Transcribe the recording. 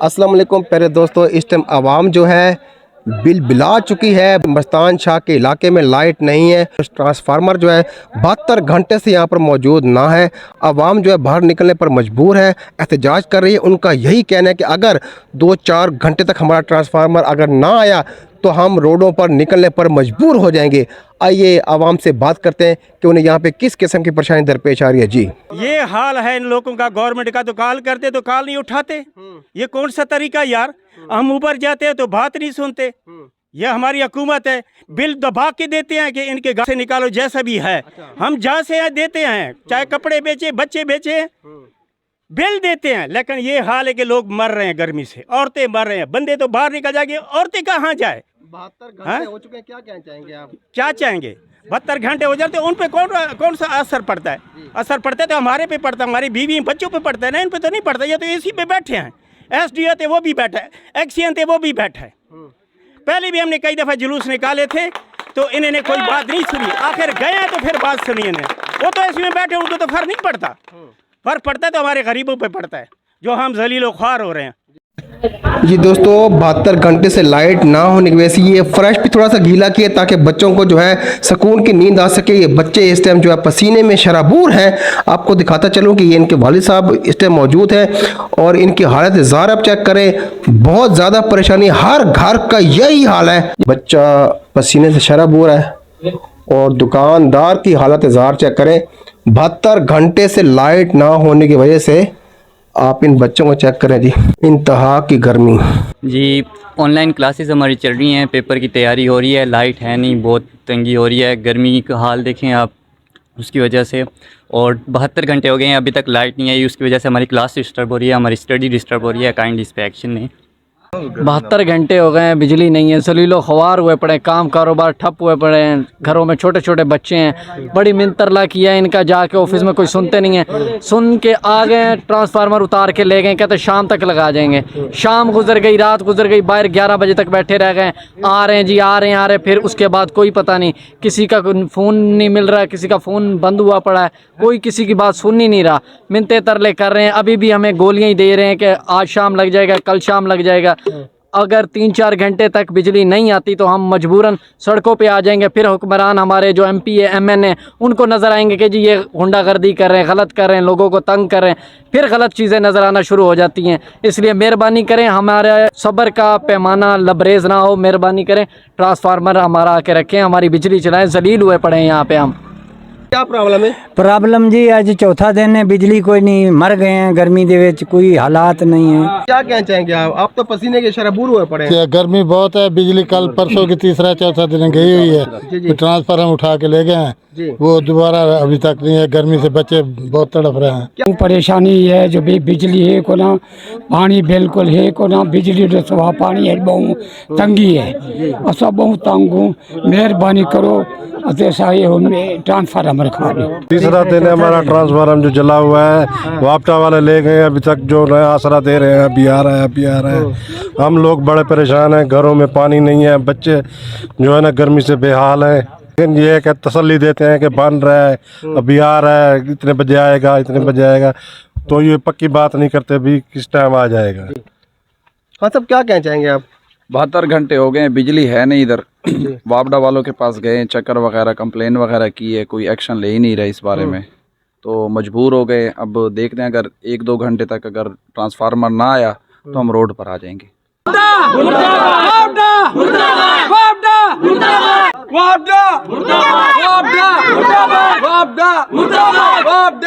अस्सलाम वालेकुम प्यारे दोस्तों, इस टाइम आवाम जो है बिल बिला चुकी है। मस्तान शाह के इलाके में लाइट नहीं है। ट्रांसफार्मर जो है 72 घंटे से यहाँ पर मौजूद ना है। आवाम जो है बाहर निकलने पर मजबूर है, एहतजाज कर रही है। उनका यही कहना है कि अगर 2-4 घंटे तक हमारा ट्रांसफार्मर अगर ना आया तो हम रोडों पर निकलने पर मजबूर हो जाएंगे। आइए आवाम से बात करते हैं कि उन्हें यहाँ पे किस किस्म की परेशानी दरपेश आ रही है। जी, ये हाल है इन लोगों का। गवर्नमेंट का तो कॉल करते तो कॉल नहीं उठाते। ये कौन सा तरीका यार। हम ऊपर जाते हैं तो बात नहीं सुनते। ये हमारी हुकूमत है, बिल दबा के देते हैं कि इनके घर से निकालो जैसा भी है। हम जहाँ से देते हैं, चाहे कपड़े बेचे, बच्चे बेचे, बिल देते हैं। लेकिन ये हाल है कि लोग मर रहे हैं गर्मी से, औरतें मर रहे हैं। बंदे तो बाहर निकल जाएंगे, औरतें कहाँ जाए। 72 घंटे हो चुके हैं, क्या कहना चाहेंगे आप? क्या चाहेंगे? 72 घंटे हो जाते, उन पे कौन सा असर पड़ता है? असर पड़ता है तो हमारे पे पड़ता है, हमारी बीवी बच्चों पे पड़ता है ना। इन पे तो नहीं पड़ता। ये तो एसी पे बैठे हैं। एसडीओ थे वो भी बैठा है, एक्सीएन थे वो भी बैठा है। पहले भी हमने कई दफ़ा जुलूस निकाले थे तो इन्होंने कोई बात नहीं सुनी। आखिर गए तो फिर बात सुनी इन्हें। वो तो एसी में बैठे, उनको तो फर्क नहीं पड़ता। फर्क पड़ता है तो हमारे गरीबों पे पड़ता है, जो हम जलीलो ख्वार हो रहे हैं। जी दोस्तों, 72 घंटे से लाइट ना होने की वजह से ये फ्रेश भी थोड़ा सा गीला किया ताकि बच्चों को जो है सुकून की नींद आ सके। ये बच्चे इस टाइम जो है पसीने में शराबूर हैं। आपको दिखाता चलूँ कि ये इनके वालिद साहब इस टाइम मौजूद हैं और इनकी हालत ज़ाहिर आप चेक करें, बहुत ज़्यादा परेशानी। हर घर का यही हाल है। बच्चा पसीने से शराबूर है और दुकानदार की हालत ज़ाहिर चेक करें। 72 घंटे से लाइट ना होने की वजह से आप इन बच्चों को चेक करें जी, इंतहा की गर्मी। जी, ऑनलाइन क्लासेस हमारी चल रही हैं, पेपर की तैयारी हो रही है, लाइट है नहीं, बहुत तंगी हो रही है। गर्मी का हाल देखें आप, उसकी वजह से। और 72 घंटे हो गए हैं, अभी तक लाइट नहीं आई। उसकी वजह से हमारी क्लास डिस्टर्ब हो रही है, हमारी स्टडी डिस्टर्ब हो रही है। काइंड इस पर एक्शन नहीं। 72 घंटे हो गए हैं, बिजली नहीं है। सलीलो ख्वार हुए पड़े, काम कारोबार ठप हुए पड़े हैं। घरों में छोटे छोटे बच्चे हैं। बड़ी मिन्नतरला किया है इनका, जाके ऑफिस में कोई सुनते नहीं है। सुन के आ गए, ट्रांसफार्मर उतार के ले गए, कहते शाम तक लगा जाएंगे। शाम गुजर गई, रात गुजर गई, बाहर 11 बजे तक बैठे रह गए। आ रहे हैं जी, आ रहे हैं। फिर उसके बाद कोई पता नहीं, किसी का फ़ोन नहीं मिल रहा है, किसी का फ़ोन बंद हुआ पड़ा है, कोई किसी की बात सुन ही नहीं रहा। मिन्नतें तरले कर रहे हैं। अभी भी हमें गोलियां ही दे रहे हैं कि आज शाम लग जाएगा, कल शाम लग जाएगा। अगर 3-4 घंटे तक बिजली नहीं आती तो हम मजबूरन सड़कों पे आ जाएंगे। फिर हुक्मरान हमारे जो MP है, MN है, उनको नज़र आएंगे कि जी ये गुंडागर्दी कर रहे हैं, गलत कर रहे हैं, लोगों को तंग कर रहे हैं। फिर गलत चीज़ें नज़र आना शुरू हो जाती हैं। इसलिए मेहरबानी करें, हमारे सब्र का पैमाना लबरेज ना हो। मेहरबानी करें, ट्रांसफार्मर हमारा आके रखें, हमारी बिजली चलाएं। जलील हुए पड़े हैं यहाँ पे हम। क्या प्रॉब्लम है? प्रॉब्लम जी अज चौथा दिन है, बिजली कोई नहीं, मर गए हैं गर्मी दे विच, कोई हालात नहीं है। क्या कहना चाहेंगे आप? आप तो पसीने के शराबूर हुए पड़े हैं। गर्मी बहुत है। बिजली कल परसों की तीसरा चौथा दिन गई हुई है। तो ट्रांसफार्मर उठा के ले गए हैं, वो दोबारा अभी तक नहीं है। गर्मी से बच्चे बहुत तड़प रहे हैं। परेशानी है जो भी बिजली है को ना, पानी बिल्कुल है को ना, बिजली जो सुबह पानी है बहुत तंगी है और सब बहुत तंग हूँ। मेहरबानी करो ट्रांसफार्मर खा लो। तीसरा दिन है हमारा ट्रांसफार्मर जो जला हुआ है, वापटा वाले ले गए। अभी तक जो नया आसरा दे रहे हैं, अभी आ रहा है, अभी आ रहा है। हम लोग बड़े परेशान हैं, घरों में पानी नहीं है, बच्चे जो है ना गर्मी से बेहाल हैं। लेकिन ये कि तसल्ली देते हैं कि बन रहा है, अभी आ रहा है, इतने बजे आएगा, इतने बजे आएगा। तो ये पक्की बात नहीं करते भी किस टाइम आ जाएगा। हाँ सब, क्या कहना चाहेंगे आप? 72 घंटे हो गए, बिजली है नहीं इधर। वापडा वालों के पास गए, चक्कर वगैरह कंप्लेन वगैरह की है, कोई एक्शन ले ही नहीं रहा इस बारे में। तो मजबूर हो गए। अब देखते हैं, अगर 1-2 घंटे तक अगर ट्रांसफार्मर ना आया तो हम रोड पर आ जाएंगे। मुर्दाबाद